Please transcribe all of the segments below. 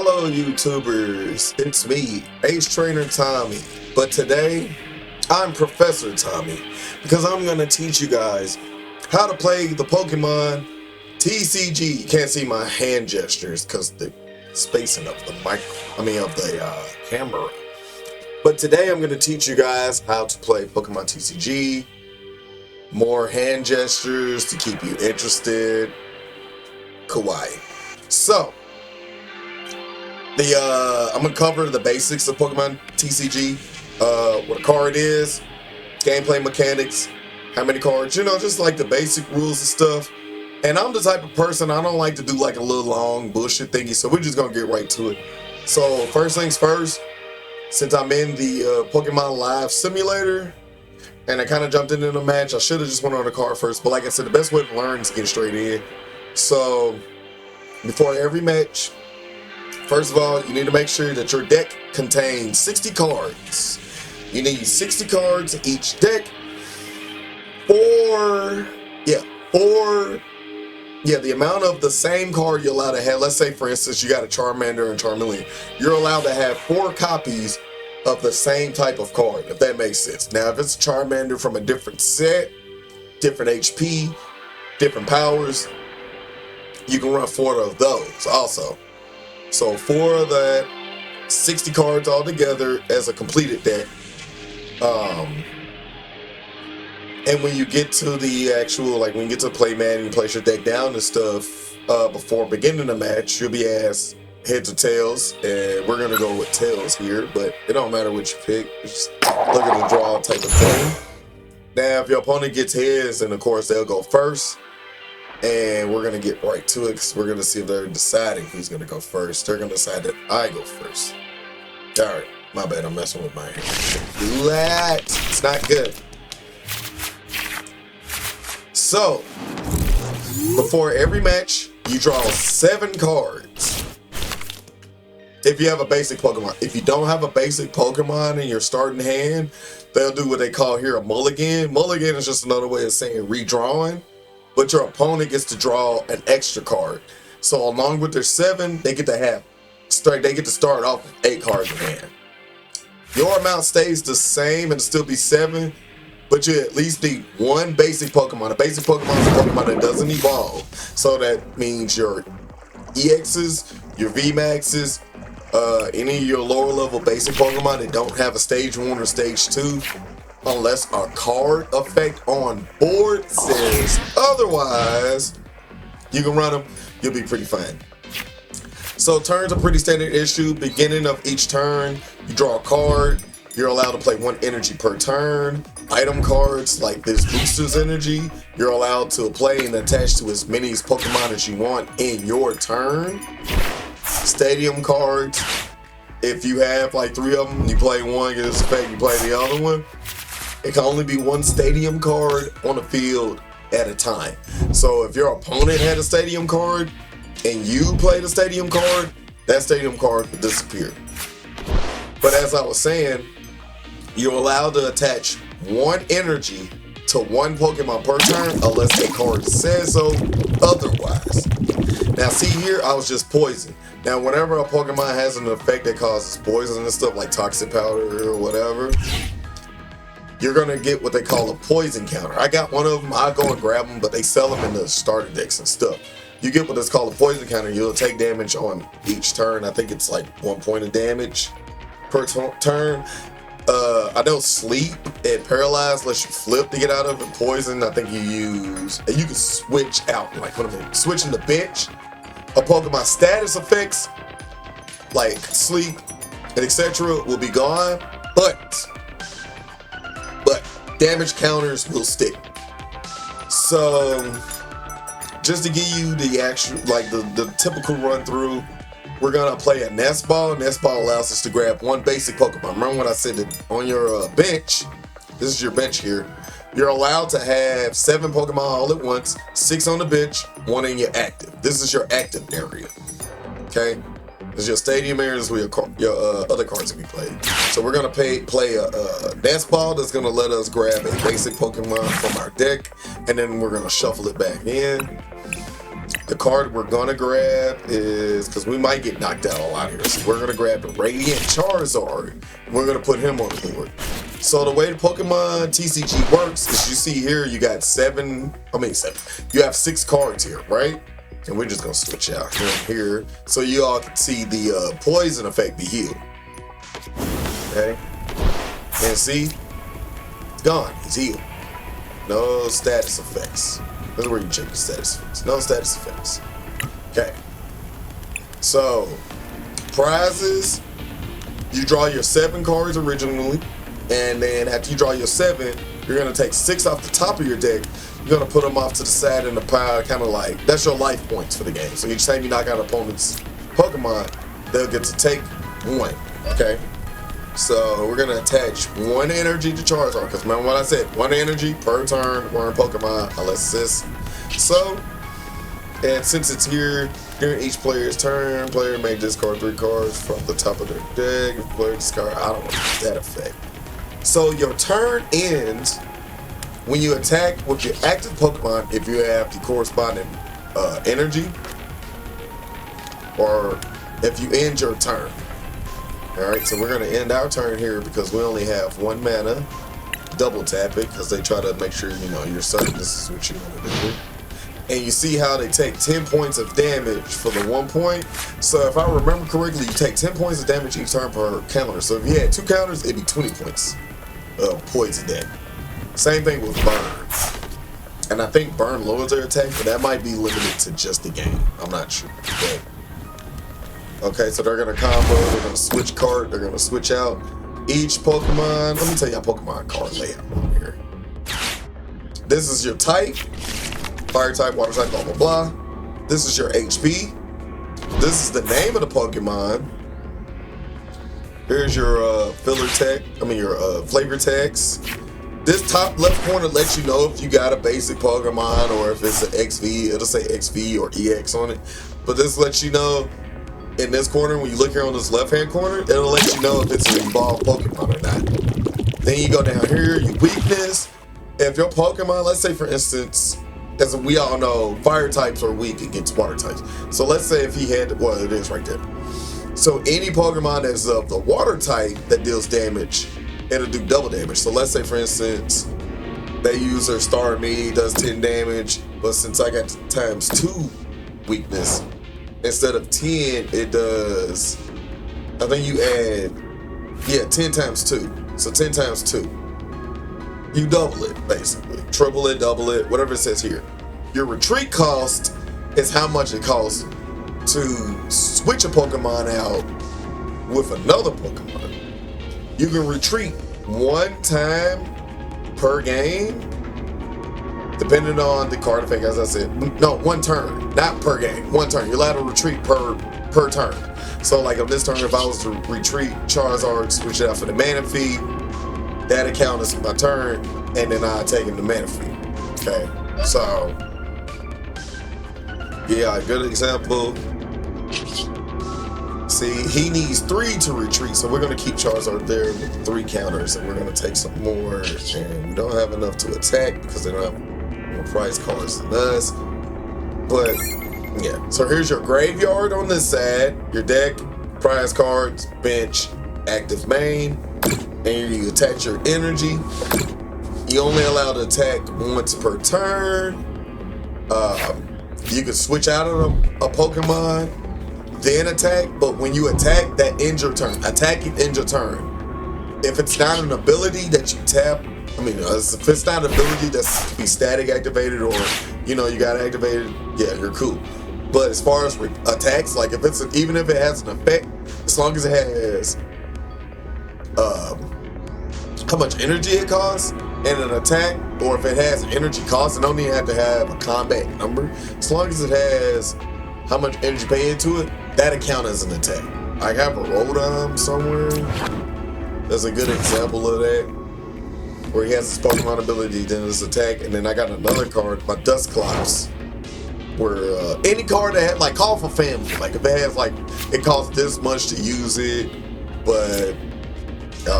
Hello YouTubers, it's me, Ace Trainer Tommy, but today I'm Professor Tommy because I'm going to teach you guys how to play the Pokemon TCG. You can't see my hand gestures because the spacing of the camera. But today I'm going to teach you guys how to play Pokemon TCG, more hand gestures to keep you interested, kawaii. So, I'm gonna cover the basics of Pokemon TCG, what a card is, gameplay mechanics, how many cards, just like the basic rules and stuff. And I'm the type of person, I don't like to do like a little long bullshit thingy, so we're just gonna get right to it. So first things first, since I'm in the Pokemon Live Simulator, and I kind of jumped into the match, I should have just went on the card first, but like I said, the best way to learn is to get straight in. So, before every match, first of all, you need to make sure that your deck contains 60 cards. You need 60 cards in each deck. The amount of the same card you're allowed to have. Let's say, for instance, you got a Charmander and Charmeleon. You're allowed to have 4 copies of the same type of card, if that makes sense. Now, if it's a Charmander from a different set, different HP, different powers, you can run 4 of those also. So 4 of that, 60 cards all together as a completed deck. And when you get to the actual, when you get to play mat and you place your deck down and stuff, before beginning the match, you'll be asked heads or tails, and we're gonna go with tails here, but it don't matter what you pick. It's just look at the draw type of thing. Now, if your opponent gets heads, then of course they'll go first. And we're going to get right to it because we're going to see if they're deciding who's going to go first. They're going to decide that I go first. Alright, my bad, I'm messing with my hand. Do that. It's not good. So, before every match, you draw 7 cards. If you have a basic Pokemon. If you don't have a basic Pokemon in your starting hand, they'll do what they call here a mulligan. Mulligan is just another way of saying redrawing. But your opponent gets to draw an extra card. So along with their 7, they get to start off with 8 cards in hand. Your amount stays the same and still be 7, but you at least need 1 basic Pokemon. A basic Pokemon is a Pokemon that doesn't evolve. So that means your EXs, your VMAXs, any of your lower level basic Pokemon that don't have a stage 1 or stage 2. Unless a card effect on board says otherwise, you can run them, you'll be pretty fine. So turns are pretty standard issue. Beginning of each turn, you draw a card. You're allowed to play 1 energy per turn. Item cards like this Booster's Energy, you're allowed to play and attach to as many Pokemon as you want in your turn. Stadium cards, if you have like 3 of them, you play 1, get this effect, you play the other one. It can only be 1 stadium card on the field at a time. So if your opponent had a stadium card and you played a stadium card, that stadium card would disappear. But as I was saying, you're allowed to attach 1 energy to 1 Pokemon per turn unless a card says so otherwise. Now see here, I was just poison. Now whenever a Pokemon has an effect that causes poison and stuff like toxic powder or whatever, you're going to get what they call a poison counter. I got 1 of them. I'll go and grab them, but they sell them in the starter decks and stuff. You get what is called a poison counter. You'll take damage on each turn. I think it's like 1 point of damage per turn. I know sleep and paralyzed lets you flip to get out of it. Poison, I think you can switch out. Switching the bench of Pokemon status effects, like sleep and etc. will be gone. But damage counters will stick. So, just to give you the actual, the typical run through, we're gonna play a Nest Ball. Nest Ball allows us to grab 1 basic Pokemon. Remember when I said that on your bench, this is your bench here, you're allowed to have 7 Pokemon all at once, 6 on the bench, 1 in your active. This is your active area, okay? This is your stadium areas where your other cards will be played. So we're gonna play a Nest Ball that's gonna let us grab a basic Pokemon from our deck, and then we're gonna shuffle it back in. The card we're gonna grab is, because we might get knocked out a lot here, so we're gonna grab the Radiant Charizard. We're gonna put him on the board. So the way the Pokemon TCG works is, you see here, you got seven. You have 6 cards here, right? And we're just gonna switch out here and here, so you all can see the poison effect be healed. Okay, and see, it's gone. He's healed. No status effects. This is where you check the status effects. No status effects. Okay. So, prizes. You draw your 7 cards originally, and then after you draw your 7, you're gonna take 6 off the top of your deck. You're gonna put them off to the side in the pile, kind of like, that's your life points for the game. So each time you knock out an opponent's Pokemon, they'll get to take 1. Okay. So we're gonna attach 1 energy to Charizard, because remember what I said, 1 energy per turn or in Pokemon, unless it's this. So, and since it's here, during each player's turn, player may discard 3 cards from the top of their deck. If player discard, I don't want that effect. So your turn ends when you attack with your active Pokemon, if you have the corresponding energy, or if you end your turn. Alright, so we're going to end our turn here because we only have 1 mana. Double tap it because they try to make sure, you know, you're certain this is what you want to do. And you see how they take 10 points of damage for the 1 point. So if I remember correctly, you take 10 points of damage each turn per counter. So if you had 2 counters, it'd be 20 points of poison damage. Same thing with burn. And I think burn lowers their attack, but that might be limited to just the game. I'm not sure. But okay, so they're gonna combo, they're gonna switch card, they're gonna switch out each Pokemon. Let me tell you how Pokemon card layout on here. This is your type, fire type, water type, blah, blah, blah. This is your HP. This is the name of the Pokemon. Here's your filler tech, your flavor text. This top left corner lets you know if you got a basic Pokemon or if it's an XV, it'll say XV or EX on it. But this lets you know in this corner, when you look here on this left-hand corner, it'll let you know if it's an evolved Pokemon or not. Then you go down here, your weakness. If your Pokemon, let's say for instance, as we all know, fire types are weak against water types. So let's say if he had, well, it is right there. So any Pokemon that's of the water type that deals damage, it'll do double damage. So let's say for instance, they use their Starmie, does 10 damage, but since I got ×2 weakness, instead of 10, it does, I think you add, 10 times 2. So 10 times 2. You double it, basically. Triple it, double it, whatever it says here. Your retreat cost is how much it costs to switch a Pokemon out with another Pokemon. You can retreat 1 time per game, depending on the card effect, as I said. No, 1 turn, not per game. 1 turn. You're allowed to retreat per turn. So like on this turn, if I was to retreat Charizard, switch it out for the Manaphy, that account is my turn, and then I take him to Manaphy. Okay, so yeah, good example. See, he needs 3 to retreat, so we're going to keep Charizard there with 3 counters, and we're going to take some more, and we don't have enough to attack because they don't have more prize cards than us. But yeah, so here's your graveyard on this side, your deck, prize cards, bench, active main, and you attach your energy. You only allowed to attack once per turn. You can switch out of a Pokemon, then attack, but when you attack, that ends your turn. Attacking ends your turn. If it's not an ability that you tap, if it's not an ability that's be static activated or, you got activated, yeah, you're cool. But as far as attacks, like if it's, even if it has an effect, as long as it has how much energy it costs and an attack, or if it has an energy cost, it don't even have to have a combat number. As long as it has how much energy pay into it, that count as an attack. I have a Rotom somewhere. That's a good example of that, where he has his Pokemon ability, then his attack, and then I got another card, my Dusclops, where any card that had, like, Call for Family, like if it has, like, it costs this much to use it, but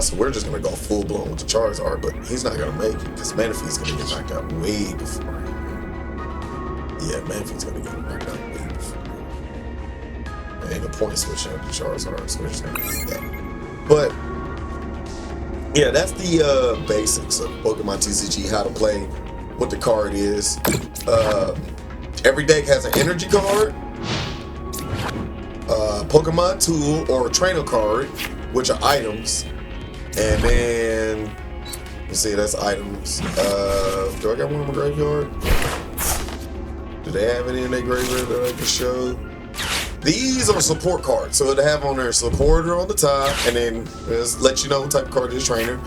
so we're just gonna go full blown with the Charizard, but he's not gonna make it because Manaphy's gonna get knocked out way before him. Yeah, Manfield's gonna get him right now. Ain't no point switching out the Charizard, so we're just gonna do that. But yeah, that's the basics of Pokemon TCG, how to play, what the card is. Every deck has an energy card, Pokemon tool, or a trainer card, which are items. And then, let's see, that's items. Do I got one in my graveyard? Do they have any in their graveyard that I can show? These are support cards, so it'll have on their supporter on the top, and then just let you know what type of card is trainer.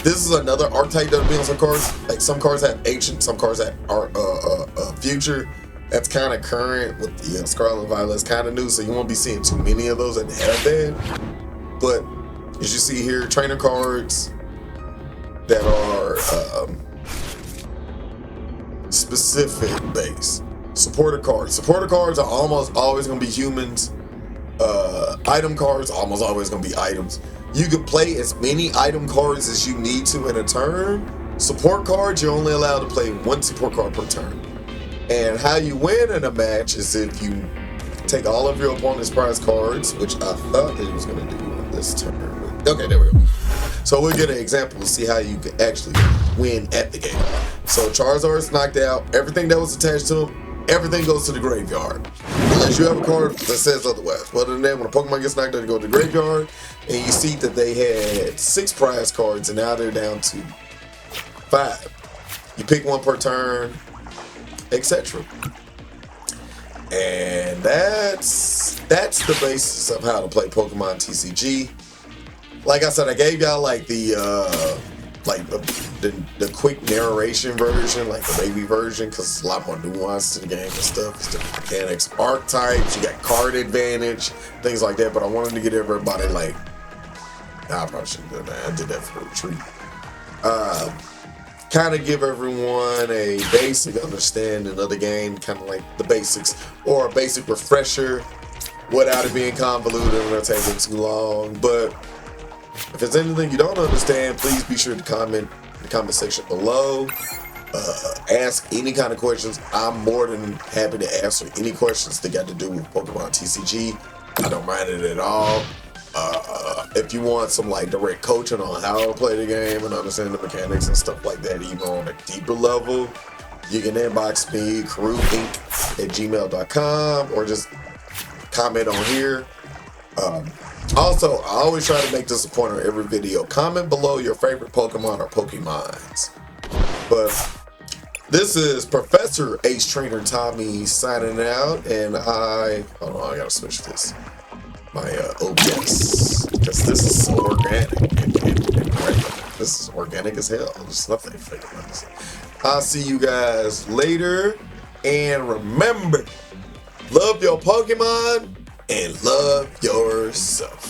This is another archetype that'll be on some cards. Like some cards have ancient, some cards have future. That's kind of current with the Scarlet and Violet. It's kind of new, so you won't be seeing too many of those that have that. But as you see here, trainer cards that are specific base. Supporter cards. Supporter cards are almost always going to be humans. Item cards almost always going to be items. You can play as many item cards as you need to in a turn. Support cards, you're only allowed to play one support card per turn. And how you win in a match is if you take all of your opponent's prize cards, which I thought it was going to do on this turn. Okay, there we go. So we'll get an example to see how you can actually win at the game. So Charizard's knocked out. Everything that was attached to him, everything goes to the graveyard. Unless you have a card that says otherwise. But other than that, when a Pokemon gets knocked out, they go to the graveyard. And you see that they had 6 prize cards, and now they're down to 5. You pick one per turn, etc. And that's the basis of how to play Pokemon TCG. Like I said, I gave y'all like the quick narration version, like the baby version, because it's a lot more nuance to the game and stuff. It's different mechanics, archetypes, you got card advantage, things like that. But I wanted to get everybody like, nah, I probably shouldn't do that. I did that for a retreat. Kind of give everyone a basic understanding of the game, kind of like the basics, or a basic refresher without it being convoluted or taking too long. But if there's anything you don't understand, please be sure to comment in the comment section below. Ask any kind of questions. I'm more than happy to answer any questions that got to do with Pokemon TCG. I don't mind it at all. If you want some like direct coaching on how to play the game and understand the mechanics and stuff like that, even on a deeper level, you can inbox me, KarooInc@gmail.com, or just comment on here. Also, I always try to make this a point on every video. Comment below your favorite Pokemon or Pokemons. But this is Professor Ace Trainer Tommy signing out, and hold on, I gotta switch this. My OBS, because this is so organic and this is organic as hell. There's nothing fake about this. I'll see you guys later, and remember, love your Pokemon and love yourself.